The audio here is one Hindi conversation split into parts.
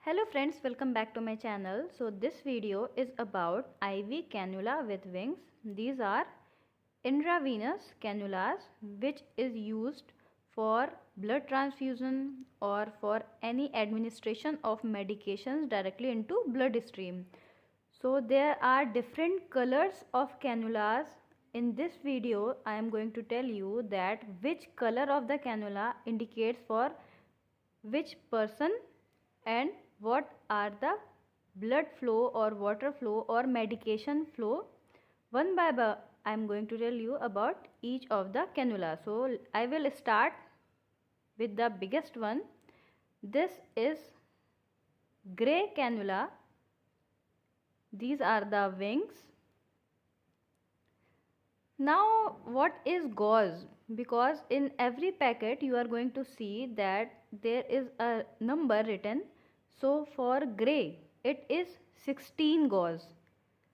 Hello friends, welcome back to my channel. So this video is about IV cannula with wings. These are intravenous cannulas which is used for blood transfusion or for any administration of medications directly into bloodstream. So there are different colors of cannulas. In this video I am going to tell you that which color of the cannula indicates for which person and what are the blood flow or water flow or medication flow. One by one I am going to tell you about each of the cannula. So I will start with the biggest one. This is gray cannula. These are the wings. Now what is gauze? Because in every packet you are going to see that there is a number written. So for gray it is 16 gauze.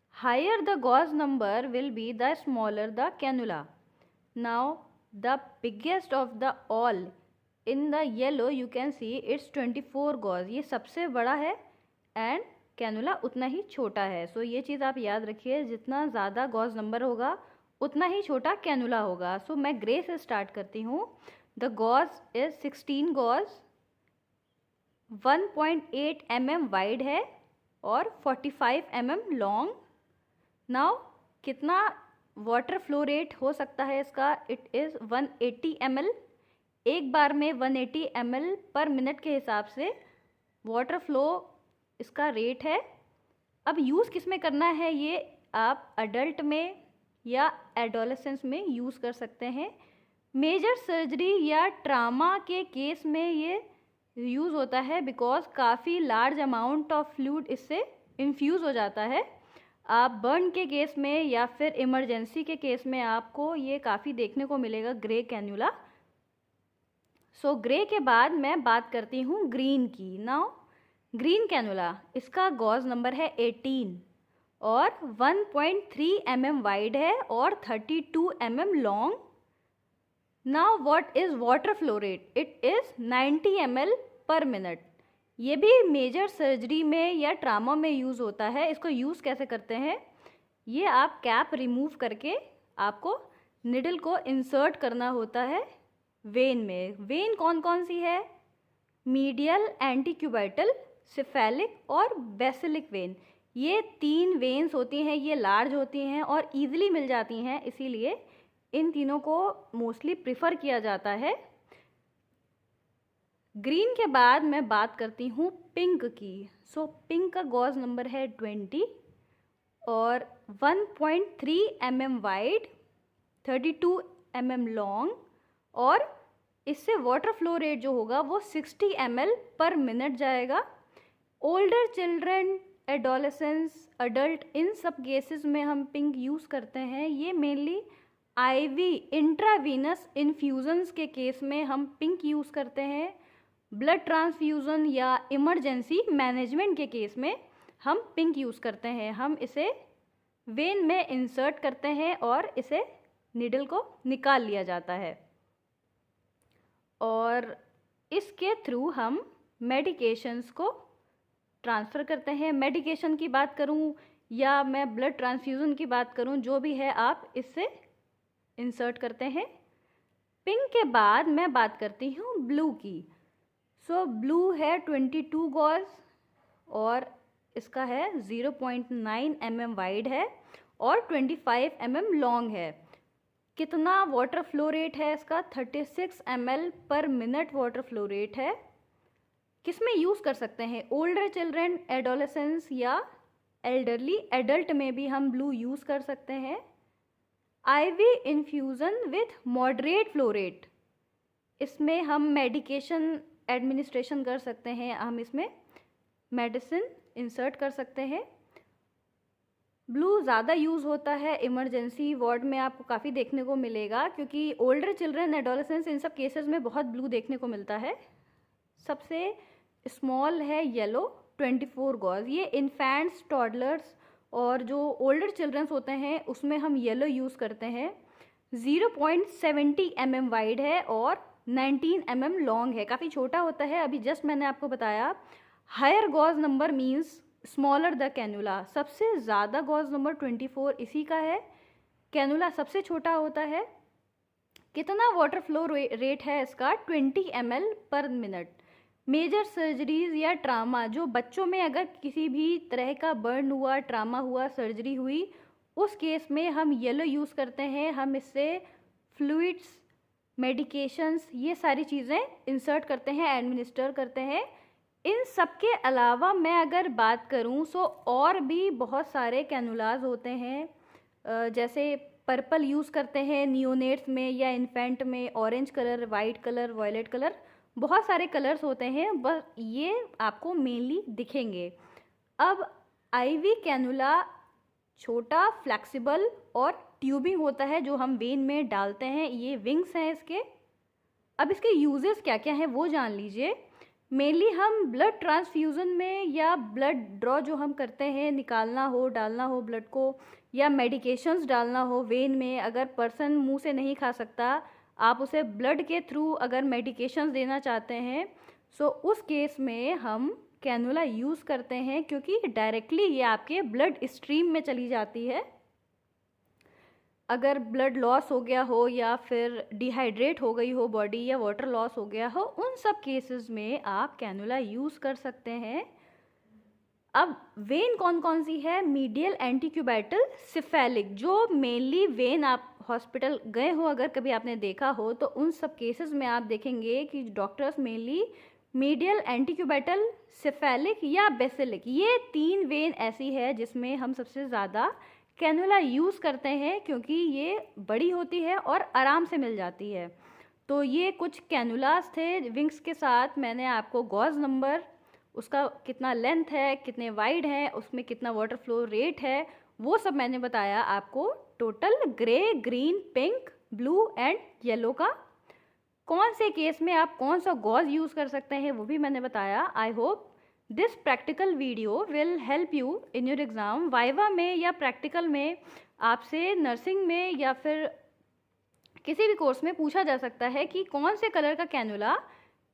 Higher the gauze number will be, the smaller the cannula. Now the biggest of the all in the yellow you can see it's 24 gauze. ये सबसे बड़ा है and कैनुला उतना ही छोटा है. सो ये चीज़ आप याद रखिए, जितना ज़्यादा गॉज नंबर होगा उतना ही छोटा कैनुला होगा. सो मैं ग्रे से स्टार्ट करती हूँ. The gauge is 16 gauge, 1.8 mm wide है और 45 mm लॉन्ग. नाउ कितना वाटर फ्लो रेट हो सकता है इसका? It is 180 ml. एक बार में 180 ml पर मिनट के हिसाब से वाटर फ्लो इसका रेट है. अब यूज़ किस में करना है, ये आप अडल्ट में या एडोलेसेंस में यूज़ कर सकते हैं. मेजर सर्जरी या ट्रामा के केस में ये यूज़ होता है बिकॉज काफ़ी लार्ज अमाउंट ऑफ फ्लूइड इससे इन्फ्यूज़ हो जाता है. आप बर्न के केस में या फिर इमरजेंसी के केस में आपको ये काफ़ी देखने को मिलेगा ग्रे कैन्युला. सो ग्रे के बाद मैं बात करती हूँ ग्रीन की. नाउ ग्रीन कैनुला, इसका गॉज नंबर है 18 और 1.3 mm वाइड है और 32 mm long. Now what is water flow rate? It is 90 ml per minute. ये भी मेजर सर्जरी में या ट्रामा में यूज़ होता है. इसको यूज़ कैसे करते हैं? ये आप कैप रिमूव करके आपको निडल को इंसर्ट करना होता है वेन में. वेन कौन कौन सी है? मीडियल, एंटीक्यूबाइटल, सिफेलिक और बेसिलिक वेन. ये 3 वेन्स होती हैं. ये लार्ज होती हैं और ईजिली मिल जाती हैं, इसीलिए इन तीनों को मोस्टली प्रिफर किया जाता है. ग्रीन के बाद मैं बात करती हूँ पिंक की. सो पिंक का गॉज नंबर है 20 और 1.3 mm वाइड, 32 mm लॉन्ग और इससे वाटर फ्लो रेट जो होगा वो 60 ml पर मिनट जाएगा. ओल्डर चिल्ड्रन, एडोलेसेंस, अडल्ट, इन सब केसेस में हम पिंक यूज़ करते हैं. ये मेनली आईवी इंट्रावीनस इन्फ्यूजन्स के केस में हम पिंक यूज़ करते हैं. ब्लड ट्रांसफ्यूज़न या इमरजेंसी मैनेजमेंट के केस में हम पिंक यूज़ करते हैं. हम इसे वेन में इंसर्ट करते हैं और इसे निडल को निकाल लिया जाता है और इसके थ्रू हम मेडिकेशंस को ट्रांसफ़र करते हैं. मेडिकेशन की बात करूं या मैं ब्लड ट्रांसफ्यूज़न की बात करूं, जो भी है आप इससे इंसर्ट करते हैं. पिंक के बाद मैं बात करती हूं ब्लू की. सो ब्लू है 22 गॉज और इसका है 0.9 mm वाइड है और 25 mm लॉन्ग है. कितना वाटर फ्लो रेट है इसका? 36 ml per minute water flow rate है. किस में यूज़ कर सकते हैं? ओल्डर चिल्ड्रन, एडोलेसेंस या एल्डरली एडल्ट में भी हम ब्लू यूज़ कर सकते हैं. IV infusion with moderate flow rate, इसमें हम मेडिकेशन एडमिनिस्ट्रेशन कर सकते हैं. हम इसमें मेडिसिन इंसर्ट कर सकते हैं. ब्लू ज़्यादा यूज़ होता है इमरजेंसी वार्ड में, आपको काफ़ी देखने को मिलेगा क्योंकि ओल्डर चिल्ड्रन, एडोलेसेंस, इन सब केसेस में बहुत ब्लू देखने को मिलता है. सबसे स्मॉल है येलो, 24 गॉज. ये इन्फेंट्स, टॉडलर्स और जो ओल्डर चिल्ड्रंस होते हैं उसमें हम येलो यूज़ करते हैं. 0.70 mm वाइड है और 19 mm लॉन्ग है. काफ़ी छोटा होता है. अभी जस्ट मैंने आपको बताया higher gauge number means smaller the cannula, सबसे ज़्यादा गॉज नंबर 24 इसी का है। कैनुला सबसे छोटा होता है। कितना वाटर फ्लो रेट है इसका? 20 ml per minute. Major surgeries या ट्रामा, जो बच्चों में अगर किसी भी तरह का बर्न हुआ, ट्रामा हुआ, सर्जरी हुई, उस केस में हम येलो यूज़ करते हैं। हम इससे फ्लूइड्स, मेडिकेशंस, ये सारी चीज़ें इंसर्ट करते हैं, एडमिनिस्टर करते हैं। इन सब के अलावा मैं अगर बात करूं तो और भी बहुत सारे कैनुलाज होते हैं। जैसे पर्पल यूज़ करते हैं नियोनेट्स में या इन्फेंट में, orange colour, white colour, violet colour, बहुत सारे कलर्स होते हैं, बस ये आपको मेनली दिखेंगे। अब आईवी कैनुला छोटा, फ्लेक्सिबल और ट्यूबिंग होता है जो हम वेन में डालते हैं। ये विंग्स हैं इसके। अब इसके यूजेस क्या क्या हैं वो जान लीजिए। मेनली हम ब्लड ट्रांसफ्यूज़न में या ब्लड ड्रॉ जो हम करते हैं, निकालना हो, डालना हो ब्लड को, या मेडिकेशंस डालना हो वेन में, अगर पर्सन मुंह से नहीं खा सकता, आप उसे ब्लड के थ्रू अगर मेडिकेशंस देना चाहते हैं, सो उस केस में हम कैनुला यूज़ करते हैं, क्योंकि डायरेक्टली ये आपके ब्लड स्ट्रीम में चली जाती है। अगर ब्लड लॉस हो गया हो या फिर डिहाइड्रेट हो गई हो बॉडी, या वाटर लॉस हो गया हो, उन सब केसेस में आप कैनुला यूज़ कर सकते हैं। अब वेन कौन कौन सी है? मीडियल एंटीक्यूबैटल सिफेलिक, जो मेनली वेन आप हॉस्पिटल गए हो, अगर कभी आपने देखा हो, तो उन सब केसेस में आप देखेंगे कि डॉक्टर्स मेनली मीडियल एंटीक्यूबैटल, सिफेलिक या बेसिलिक, ये 3 वेन ऐसी है जिसमें हम सबसे ज़्यादा कैनुला यूज़ करते हैं, क्योंकि ये बड़ी होती है और आराम से मिल जाती है। तो ये कुछ कैनुलास थे विंग्स के साथ। मैंने आपको गॉज नंबर, उसका कितना लेंथ है, कितने वाइड है, उसमें कितना वाटर फ्लो रेट है, वो सब मैंने बताया आपको। Total grey, green, pink, blue and yellow का। कौन से केस में आप कौन सा गॉज यूज़ कर सकते हैं वो भी मैंने बताया। I hope this practical video will help you in your exam. Viva में या प्रैक्टिकल में आपसे नर्सिंग में या फिर किसी भी कोर्स में पूछा जा सकता है कि कौन से कलर का कैनुला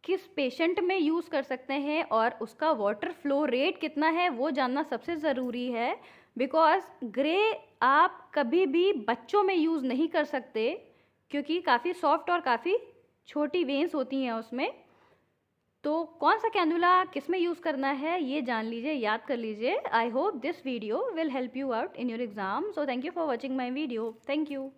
किस पेशेंट में यूज़ कर सकते हैं, और उसका वाटर फ्लो रेट कितना है वो जानना सबसे ज़रूरी है। बिकॉज ग्रे आप कभी भी बच्चों में यूज़ नहीं कर सकते, क्योंकि काफ़ी सॉफ्ट और काफ़ी छोटी वेन्स होती हैं उसमें। तो कौन सा कैनुला किस में यूज़ करना है ये जान लीजिए, याद कर लीजिए। I hope this video will help you out in your exam. So thank you for watching my video. Thank you.